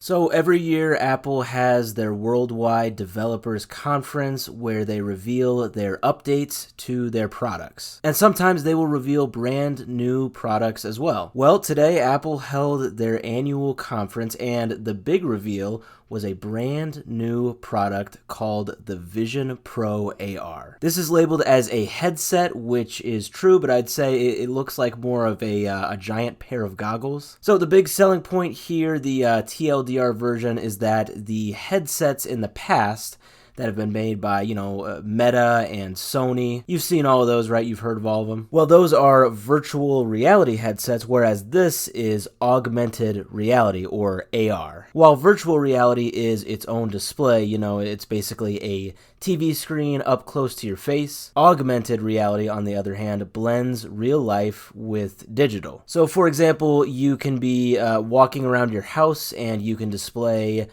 So every year, Apple has their Worldwide Developers Conference where they reveal their updates to their products. And sometimes they will reveal brand new products as well. Well, today Apple held their annual conference and the big reveal was a brand new product called the Vision Pro AR. This is labeled as a headset, which is true, but I'd say it looks like more of a giant pair of goggles. So the big selling point here, the TLDR version, is that the headsets in the past that have been made by, Meta and Sony. You've seen all of those, right? You've heard of all of them. Well, those are virtual reality headsets, whereas this is augmented reality, or AR. While virtual reality is its own display, it's basically a TV screen up close to your face. Augmented reality, on the other hand, blends real life with digital. So, for example, you can be walking around your house and you can display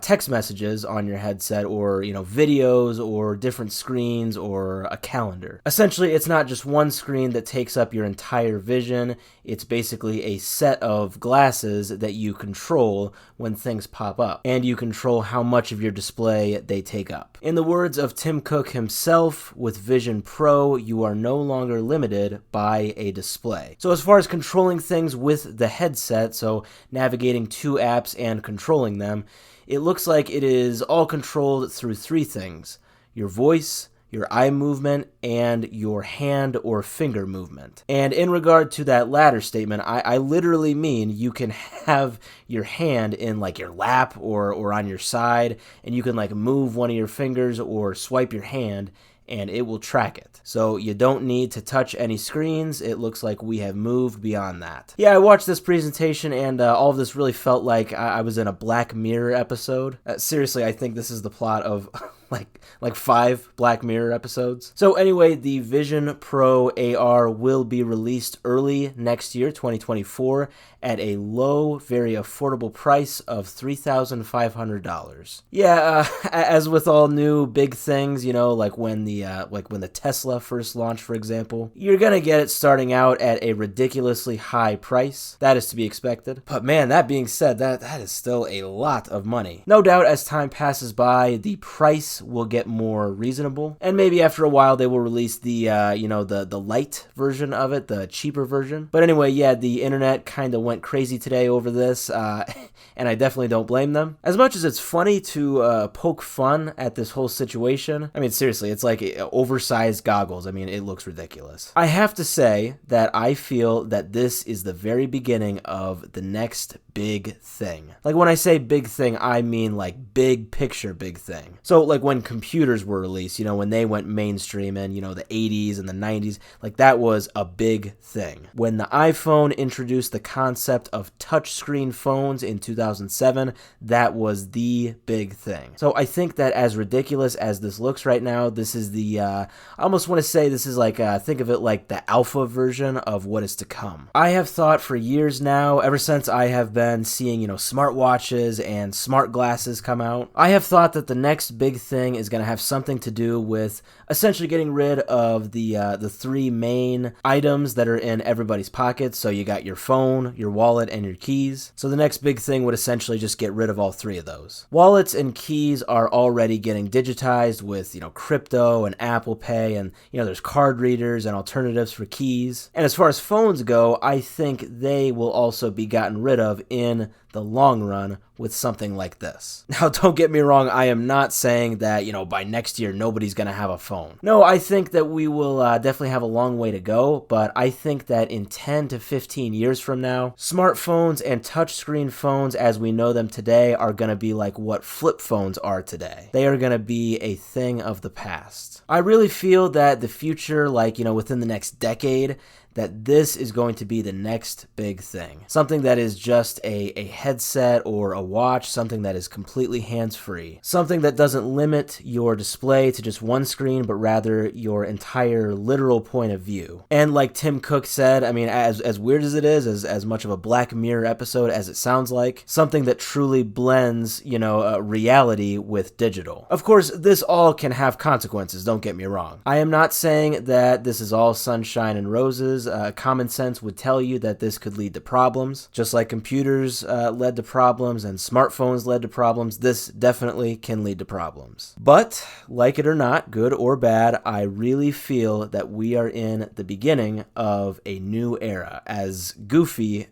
text messages on your headset, or videos, or different screens, or a calendar. Essentially, it's not just one screen that takes up your entire vision. It's basically a set of glasses that you control when things pop up, and you control how much of your display they take up. In the words of Tim Cook himself, with Vision Pro, you are no longer limited by a display. So as far as controlling things with the headset, so navigating two apps and controlling them, it looks like it is all controlled through three things: your voice, your eye movement, and your hand or finger movement. And in regard to that latter statement, I literally mean you can have your hand in your lap or on your side, and you can move one of your fingers or swipe your hand, and it will track it. So you don't need to touch any screens. It looks like we have moved beyond that. Yeah, I watched this presentation and all of this really felt like I was in a Black Mirror episode. Seriously, I think this is the plot of like 5 Black Mirror episodes. So anyway, the Vision Pro AR will be released early next year, 2024, at a low, very affordable price of $3,500. Yeah, as with all new big things, like when the Tesla first launched, for example, you're gonna get it starting out at a ridiculously high price. That is to be expected. But man, that being said, that is still a lot of money. No doubt, as time passes by, the price will get more reasonable, and maybe after a while they will release the the light version of it, the cheaper version. But anyway, yeah, the internet kind of went crazy today over this, and I definitely don't blame them. As much as it's funny to poke fun at this whole situation, I mean, seriously, it's like oversized goggles. I mean, it looks ridiculous. I have to say that I feel that this is the very beginning of the next big thing. Like, when I say big thing, I mean big picture big thing. So when computers were released, when they went mainstream in, the 80s and the 90s, that was a big thing. When the iPhone introduced the concept of touchscreen phones in 2007, that was the big thing. So I think that as ridiculous as this looks right now, this is I almost want to say this is think of it like the alpha version of what is to come. I have thought for years now, ever since I have been seeing, smartwatches and smart glasses come out, I have thought that the next big thing is going to have something to do with essentially getting rid of the three main items that are in everybody's pockets. So you got your phone, your wallet, and your keys. So the next big thing would essentially just get rid of all three of those. Wallets and keys are already getting digitized with, crypto and Apple Pay, and, there's card readers and alternatives for keys. And as far as phones go, I think they will also be gotten rid of in the long run with something like this. Now, don't get me wrong, I am not saying that, by next year nobody's going to have a phone. No, I think that we will definitely have a long way to go, but I think that in 10 to 15 years from now, smartphones and touchscreen phones as we know them today are going to be like what flip phones are today. They are going to be a thing of the past. I really feel that the future, within the next decade, that this is going to be the next big thing. Something that is just a headset or a watch, something that is completely hands-free. Something that doesn't limit your display to just one screen, but rather your entire literal point of view. And like Tim Cook said, I mean, as weird as it is, as much of a Black Mirror episode as it sounds like, something that truly blends, reality with digital. Of course, this all can have consequences, don't get me wrong. I am not saying that this is all sunshine and roses. Common sense would tell you that this could lead to problems, just like computers led to problems and smartphones led to problems, this definitely can lead to problems. But, like it or not, good or bad, I really feel that we are in the beginning of a new era, as goofy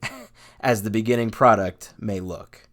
as the beginning product may look.